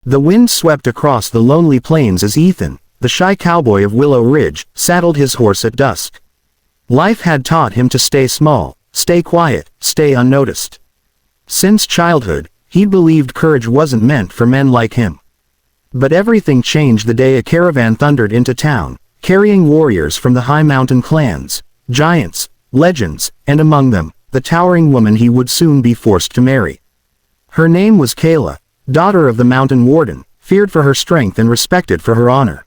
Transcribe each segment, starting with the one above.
The wind swept across the lonely plains as Ethan, the shy cowboy of Willow Ridge, saddled his horse at dusk. Life had taught him to stay small, stay quiet, stay unnoticed. Since childhood, he'd believed courage wasn't meant for men like him. But everything changed the day a caravan thundered into town, carrying warriors from the high mountain clans, giants, legends, and among them, the towering woman he would soon be forced to marry. Her name was Kayla, daughter of the mountain warden, feared for her strength and respected for her honor.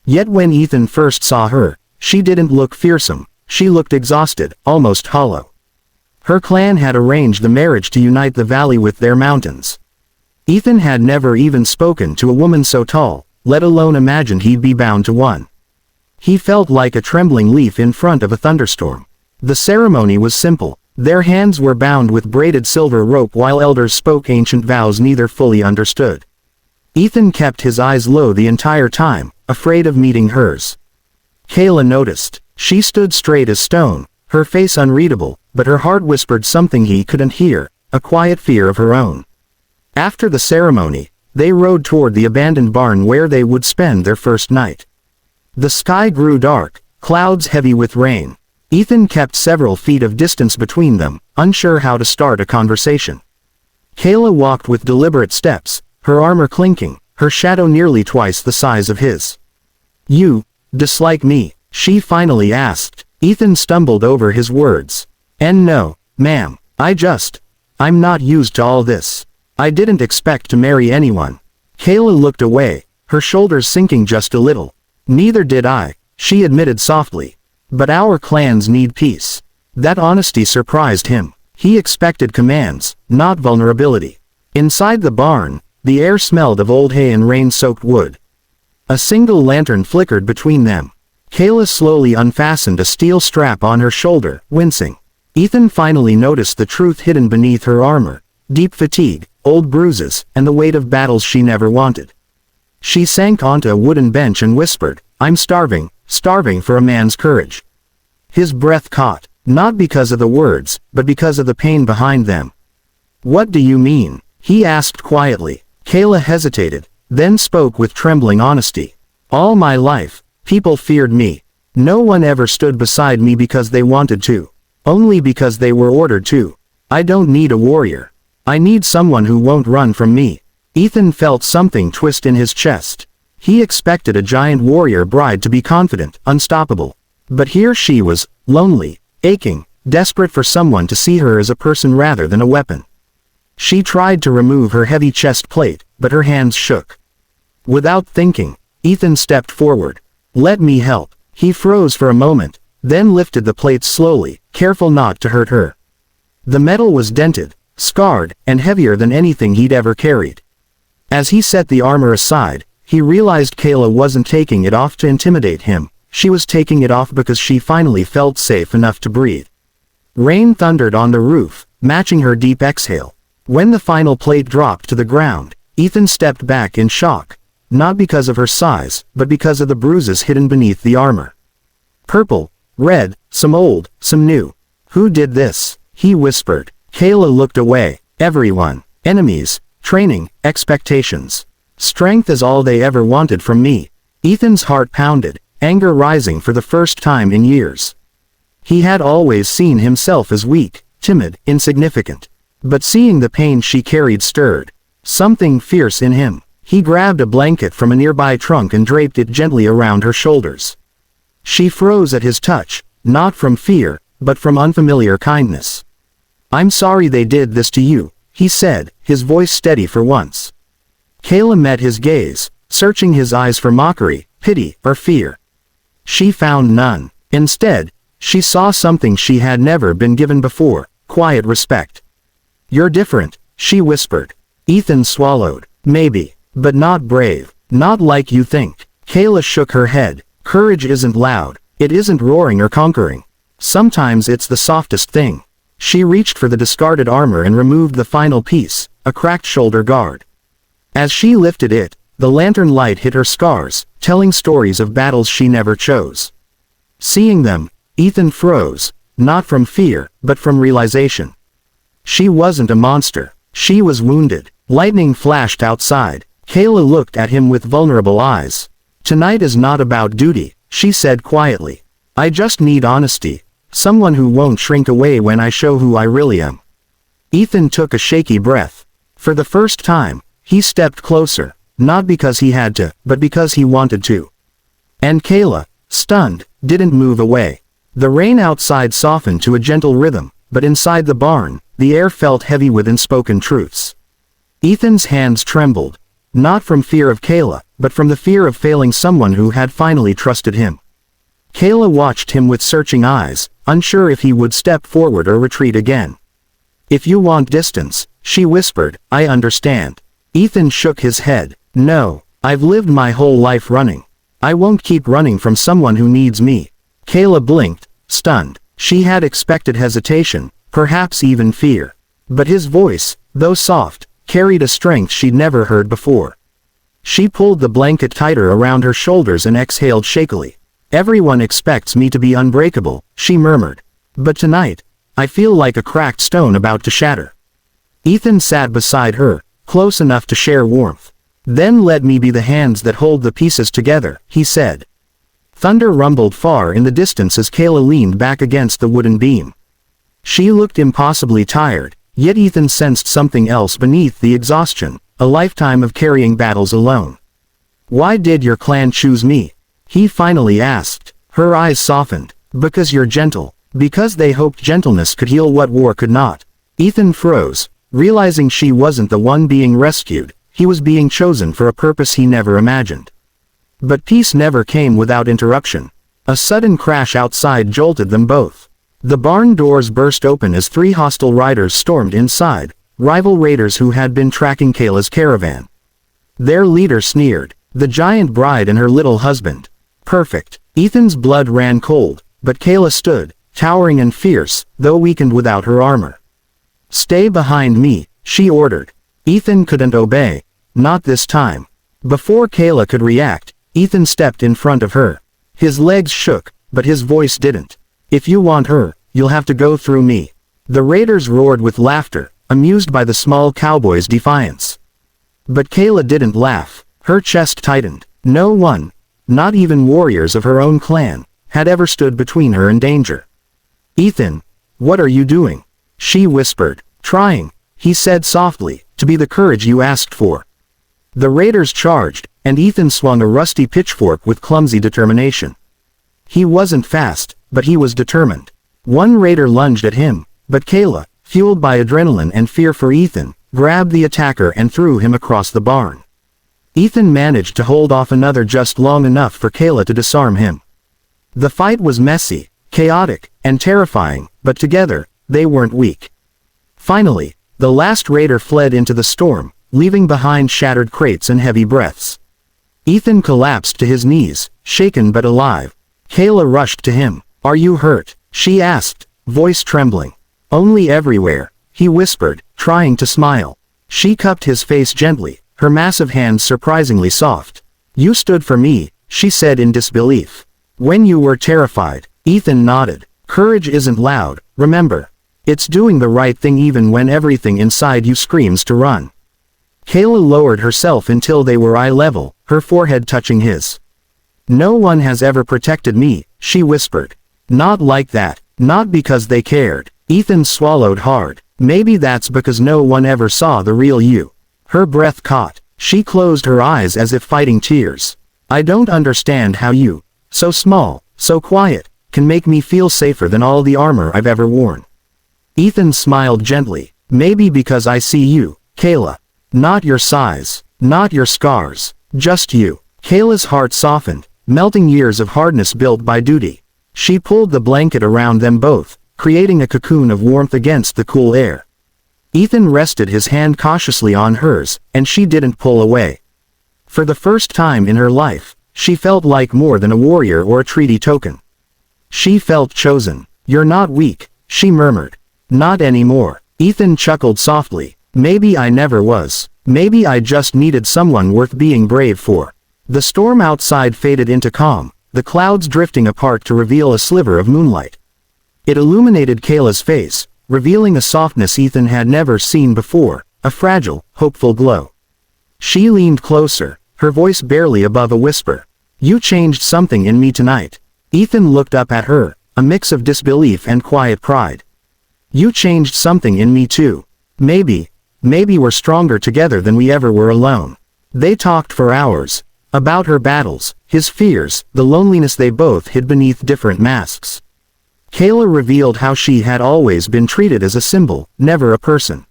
Yet when Ethan first saw her, she didn't look fearsome, she looked exhausted, almost hollow. Her clan had arranged the marriage to unite the valley with their mountains. Ethan had never even spoken to a woman so tall, let alone imagined he'd be bound to one. He felt like a trembling leaf in front of a thunderstorm. The ceremony was simple. Their hands were bound with braided silver rope while elders spoke ancient vows neither fully understood. Ethan kept his eyes low the entire time, afraid of meeting hers. Kayla noticed. She stood straight as stone, her face unreadable, but her heart whispered something he couldn't hear, a quiet fear of her own. After the ceremony, they rode toward the abandoned barn where they would spend their first night. The sky grew dark, clouds heavy with rain. Ethan kept several feet of distance between them, unsure how to start a conversation. Kayla walked with deliberate steps, her armor clinking, her shadow nearly twice the size of his. "You dislike me?" she finally asked. Ethan stumbled over his words. "And no, ma'am, I'm not used to all this. I didn't expect to marry anyone." Kayla looked away, her shoulders sinking just a little. "Neither did I," she admitted softly. "But our clans need peace." That honesty surprised him. He expected commands, not vulnerability. Inside the barn, the air smelled of old hay and rain-soaked wood. A single lantern flickered between them. Kayla slowly unfastened a steel strap on her shoulder, wincing. Ethan finally noticed the truth hidden beneath her armor: deep fatigue, old bruises, and the weight of battles she never wanted. She sank onto a wooden bench and whispered, "I'm starving for a man's courage." His breath caught, not because of the words, but because of the pain behind them. "What do you mean?" he asked quietly. Kayla hesitated, then spoke with trembling honesty. "All my life, people feared me. No one ever stood beside me because they wanted to. Only because they were ordered to. I don't need a warrior. I need someone who won't run from me." Ethan felt something twist in his chest. He expected a giant warrior bride to be confident, unstoppable. But here she was, lonely, aching, desperate for someone to see her as a person rather than a weapon. She tried to remove her heavy chest plate, but her hands shook. Without thinking, Ethan stepped forward. "Let me help." He froze for a moment, then lifted the plate slowly, careful not to hurt her. The metal was dented, scarred, and heavier than anything he'd ever carried. As he set the armor aside, he realized Kayla wasn't taking it off to intimidate him, she was taking it off because she finally felt safe enough to breathe. Rain thundered on the roof, matching her deep exhale. When the final plate dropped to the ground, Ethan stepped back in shock, not because of her size, but because of the bruises hidden beneath the armor. Purple, red, some old, some new. "Who did this?" he whispered. Kayla looked away. "Everyone. Enemies, training, expectations. Strength is all they ever wanted from me." Ethan's heart pounded, anger rising for the first time in years. He had always seen himself as weak, timid, insignificant. But seeing the pain she carried stirred something fierce in him. He grabbed a blanket from a nearby trunk and draped it gently around her shoulders. She froze at his touch, not from fear, but from unfamiliar kindness. "I'm sorry they did this to you," he said, his voice steady for once. Kayla met his gaze, searching his eyes for mockery, pity, or fear. She found none. Instead, she saw something she had never been given before: quiet respect. "You're different," she whispered. Ethan swallowed. "Maybe. But not brave. Not like you think." Kayla shook her head. "Courage isn't loud. It isn't roaring or conquering. Sometimes it's the softest thing." She reached for the discarded armor and removed the final piece, a cracked shoulder guard. As she lifted it, the lantern light hit her scars, telling stories of battles she never chose. Seeing them, Ethan froze, not from fear, but from realization. She wasn't a monster. She was wounded. Lightning flashed outside. Kayla looked at him with vulnerable eyes. "Tonight is not about duty," she said quietly. "I just need honesty. Someone who won't shrink away when I show who I really am." Ethan took a shaky breath. For the first time, he stepped closer, not because he had to, but because he wanted to. And Kayla, stunned, didn't move away. The rain outside softened to a gentle rhythm, but inside the barn, the air felt heavy with unspoken truths. Ethan's hands trembled, not from fear of Kayla, but from the fear of failing someone who had finally trusted him. Kayla watched him with searching eyes, unsure if he would step forward or retreat again. "If you want distance," she whispered, "I understand." Ethan shook his head. "No, I've lived my whole life running. I won't keep running from someone who needs me." Kayla blinked, stunned. She had expected hesitation, perhaps even fear. But his voice, though soft, carried a strength she'd never heard before. She pulled the blanket tighter around her shoulders and exhaled shakily. "Everyone expects me to be unbreakable," she murmured. "But tonight, I feel like a cracked stone about to shatter." Ethan sat beside her, close enough to share warmth. "Then let me be the hands that hold the pieces together," he said. Thunder rumbled far in the distance as Kayla leaned back against the wooden beam. She looked impossibly tired, yet Ethan sensed something else beneath the exhaustion, a lifetime of carrying battles alone. "Why did your clan choose me?" he finally asked. Her eyes softened. "Because you're gentle. Because they hoped gentleness could heal what war could not." Ethan froze, realizing she wasn't the one being rescued, he was being chosen for a purpose he never imagined. But peace never came without interruption. A sudden crash outside jolted them both. The barn doors burst open as 3 hostile riders stormed inside, rival raiders who had been tracking Kayla's caravan. Their leader sneered, "The giant bride and her little husband. Perfect." Ethan's blood ran cold, but Kayla stood, towering and fierce, though weakened without her armor. "Stay behind me," she ordered. Ethan couldn't obey. Not this time. Before Kayla could react, Ethan stepped in front of her. His legs shook, but his voice didn't. "If you want her, you'll have to go through me." The raiders roared with laughter, amused by the small cowboy's defiance. But Kayla didn't laugh. Her chest tightened. No one, not even warriors of her own clan, had ever stood between her and danger. "Ethan, what are you doing?" she whispered. "Trying," he said softly, "to be the courage you asked for." The raiders charged, and Ethan swung a rusty pitchfork with clumsy determination. He wasn't fast, but he was determined. One raider lunged at him, but Kayla, fueled by adrenaline and fear for Ethan, grabbed the attacker and threw him across the barn. Ethan managed to hold off another just long enough for Kayla to disarm him. The fight was messy, chaotic, and terrifying, but together, they weren't weak. Finally, the last raider fled into the storm, leaving behind shattered crates and heavy breaths. Ethan collapsed to his knees, shaken but alive. Kayla rushed to him. "Are you hurt?" she asked, voice trembling. "Only everywhere," he whispered, trying to smile. She cupped his face gently, her massive hands surprisingly soft. "You stood for me," she said in disbelief. "When you were terrified." Ethan nodded. "Courage isn't loud, remember. It's doing the right thing even when everything inside you screams to run." Kayla lowered herself until they were eye level, her forehead touching his. "No one has ever protected me," she whispered. "Not like that, not because they cared." Ethan swallowed hard. "Maybe that's because no one ever saw the real you." Her breath caught. She closed her eyes as if fighting tears. "I don't understand how you, so small, so quiet, can make me feel safer than all the armor I've ever worn." Ethan smiled gently. "Maybe because I see you, Kayla. Not your size, not your scars, just you." Kayla's heart softened, melting years of hardness built by duty. She pulled the blanket around them both, creating a cocoon of warmth against the cool air. Ethan rested his hand cautiously on hers, and she didn't pull away. For the first time in her life, she felt like more than a warrior or a treaty token. She felt chosen. "You're not weak," she murmured. "Not anymore." Ethan chuckled softly. "Maybe I never was. Maybe I just needed someone worth being brave for." The storm outside faded into calm, the clouds drifting apart to reveal a sliver of moonlight. It illuminated Kayla's face, revealing a softness Ethan had never seen before, a fragile, hopeful glow. She leaned closer, her voice barely above a whisper. "You changed something in me tonight." Ethan looked up at her, a mix of disbelief and quiet pride. "You changed something in me too. Maybe we're stronger together than we ever were alone." They talked for hours. About her battles, his fears, the loneliness they both hid beneath different masks. Kayla revealed how she had always been treated as a symbol, never a person.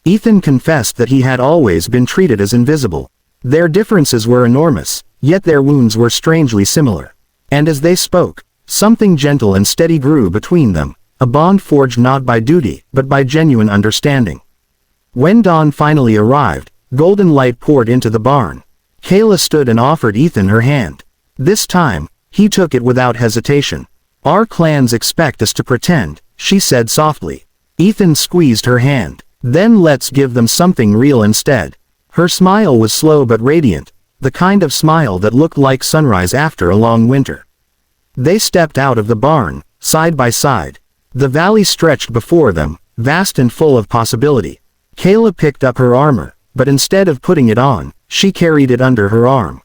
Ethan confessed that he had always been treated as invisible. Their differences were enormous, yet their wounds were strangely similar. And as they spoke, something gentle and steady grew between them, a bond forged not by duty, but by genuine understanding. When dawn finally arrived, golden light poured into the barn. Kayla stood and offered Ethan her hand. This time, he took it without hesitation. "Our clans expect us to pretend," she said softly. Ethan squeezed her hand. "Then let's give them something real instead." Her smile was slow but radiant, the kind of smile that looked like sunrise after a long winter. They stepped out of the barn, side by side. The valley stretched before them, vast and full of possibility. Kayla picked up her armor, but instead of putting it on, she carried it under her arm.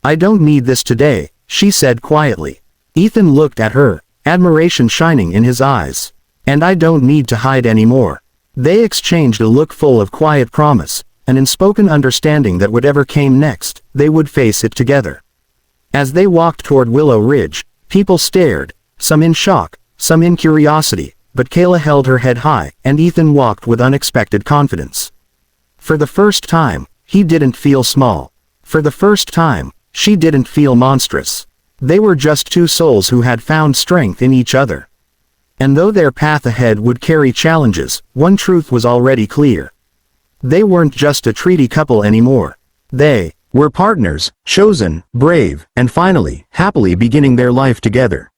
"I don't need this today," she said quietly. Ethan looked at her, admiration shining in his eyes. "And I don't need to hide anymore." They exchanged a look full of quiet promise, an unspoken understanding that whatever came next, they would face it together. As they walked toward Willow Ridge, people stared, some in shock, some in curiosity, but Kayla held her head high, and Ethan walked with unexpected confidence. For the first time, he didn't feel small. For the first time, she didn't feel monstrous. They were just two souls who had found strength in each other. And though their path ahead would carry challenges, one truth was already clear. They weren't just a treaty couple anymore. They were partners, chosen, brave, and finally, happily beginning their life together.